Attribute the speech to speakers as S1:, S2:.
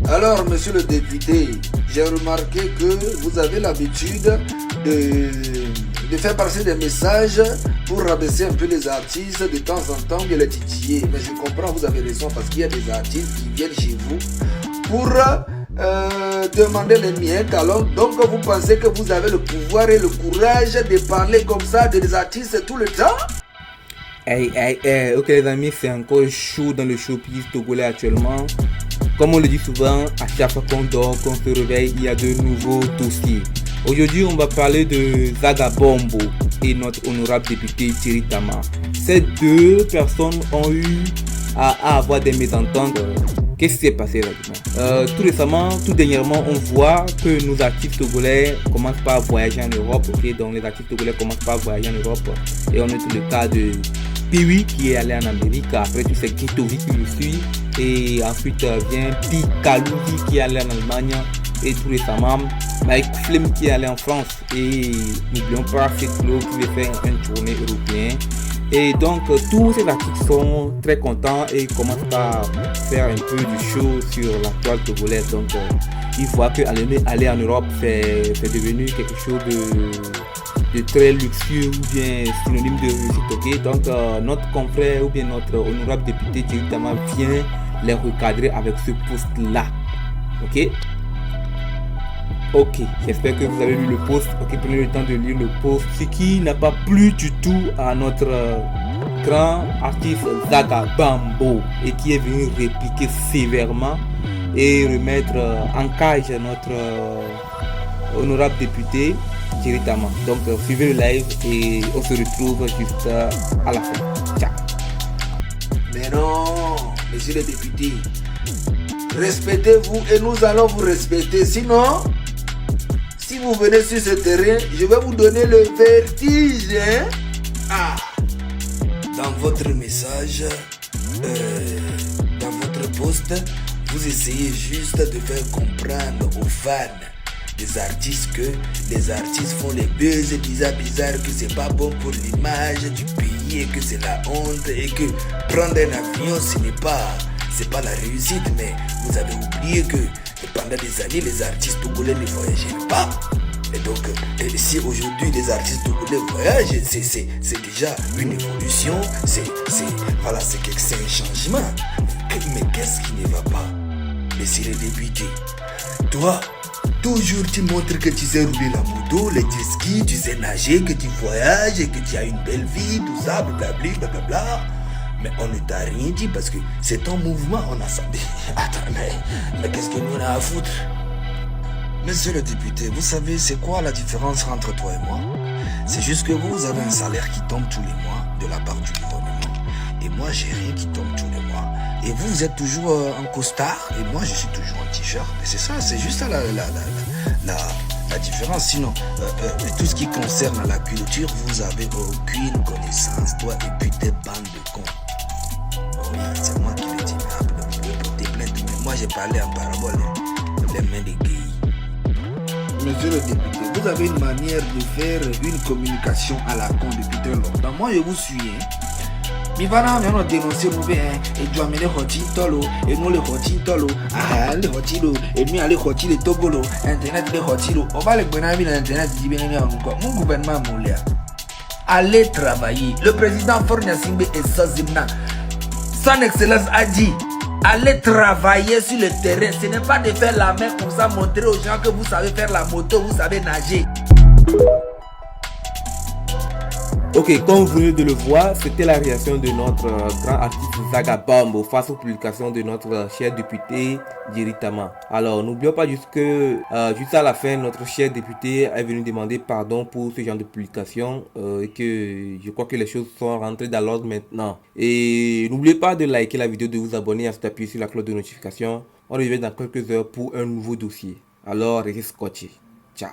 S1: Alors, monsieur le député, j'ai remarqué que vous avez l'habitude de faire passer des messages pour rabaisser un peu les artistes de temps en temps, de les titiller. Mais je comprends, vous avez raison, parce qu'il y a des artistes qui viennent chez vous pour demander les miens. Alors, donc vous pensez que vous avez le pouvoir et le courage de parler comme ça des artistes tout le temps?
S2: Ok les amis, c'est encore chaud dans le showbiz togolais actuellement. Comme on le dit souvent, à chaque fois qu'on dort, qu'on se réveille, il y a de nouveaux dossiers. Aujourd'hui, on va parler de Zaga Bombo et notre honorable député Thierry Tama. Ces deux personnes ont eu à avoir des mésententes. Qu'est-ce qui s'est passé réellement? Tout dernièrement, on voit que nos artistes togolais commencent par voyager en Europe. Donc les artistes togolais commencent par voyager en Europe. Et on est tout le cas de Piwi qui est allé en Amérique. Après, tu sais, Kitovi qui le suit. Et ensuite vient Pikalouvi qui est allé en Allemagne. Et tout récemment, Mike Flem qui est allé en France. Et n'oublions pas Fitlo qui veut faire une tournée européenne. Et donc tous ces artistes sont très contents et commencent à faire un peu du show sur la toile togolaise. Donc ils voient qu'aller en Europe c'est devenu quelque chose de très luxueux ou bien synonyme de réussite. Donc notre confrère ou bien notre honorable député Thierry Tama vient les recadrer avec ce post là. Ok, j'espère que vous avez lu le post. Prenez le temps de lire le post. Ce qui n'a pas plu du tout à notre grand artiste Zaga Bombo et qui est venu répliquer sévèrement et remettre en cage notre honorable député Thierry Tama. Donc suivez le live et on se retrouve juste à la fin. Ciao.
S1: Mais non, monsieur le député, respectez-vous et nous allons vous respecter. Sinon, si vous venez sur ce terrain, je vais vous donner le vertige. Dans votre message, dans votre post, vous essayez juste de faire comprendre aux fans des artistes que les artistes font les buzz bizarres, que c'est pas bon pour l'image du pays et que c'est la honte et que prendre un avion c'est pas la réussite. Mais vous avez oublié que pendant des années les artistes togolais ne voyageaient pas. Et donc si aujourd'hui les artistes togolais voyagent, c'est déjà une évolution, c'est un changement. Mais qu'est-ce qui ne va pas, monsieur le député? Toi, toujours tu montres que tu sais rouler la moto, les jet ski, tu sais nager, que tu voyages, que tu as une belle vie, tout ça, blablabla. Mais on ne t'a rien dit parce que c'est ton mouvement, on a senti. Attends, mais qu'est-ce que nous on a à foutre? Monsieur le député, vous savez c'est quoi la différence entre toi et moi? C'est juste que vous avez un salaire qui tombe tous les mois de la part du gouvernement. Et moi j'ai rien qui tombe tous les mois. Et vous êtes toujours en costard et moi je suis toujours en t-shirt. Et c'est ça, c'est juste ça la différence. Sinon, tout ce qui concerne la culture, vous avez aucune connaissance, toi et puis tes bandes de cons. Oui, c'est moi qui le dis, mais vous pouvez porter plainte. Mais moi j'ai parlé en parabole, les mains des gays. Monsieur le député, vous avez une manière de faire une communication à la con depuis très longtemps. Moi je vous suis. Mi va on a dénoncé mauvais et tu as mis les hoti tolo et nous les hoti tolo. Les hoti lo et nous les hoti les togolo. Internet les hoti lo. On va les bonami dans internet dit bien encore. Mon gouvernement molia. Allez travailler. Le président Fornia Simbe et Sazimna. Son excellence a dit allez travailler sur le terrain. Ce n'est pas de faire la main comme ça, montrer aux gens que vous savez faire la moto, vous savez nager.
S2: Ok, comme vous venez de le voir, c'était la réaction de notre grand artiste Zaga Bombo face aux publications de notre cher député Thierry Tama. Alors, n'oublions pas juste à la fin, notre cher député est venu demander pardon pour ce genre de publication et que je crois que les choses sont rentrées dans l'ordre maintenant. Et n'oubliez pas de liker la vidéo, de vous abonner et de appuyer sur la cloche de notification. On revient dans quelques heures pour un nouveau dossier. Alors, restez scotchés. Ciao.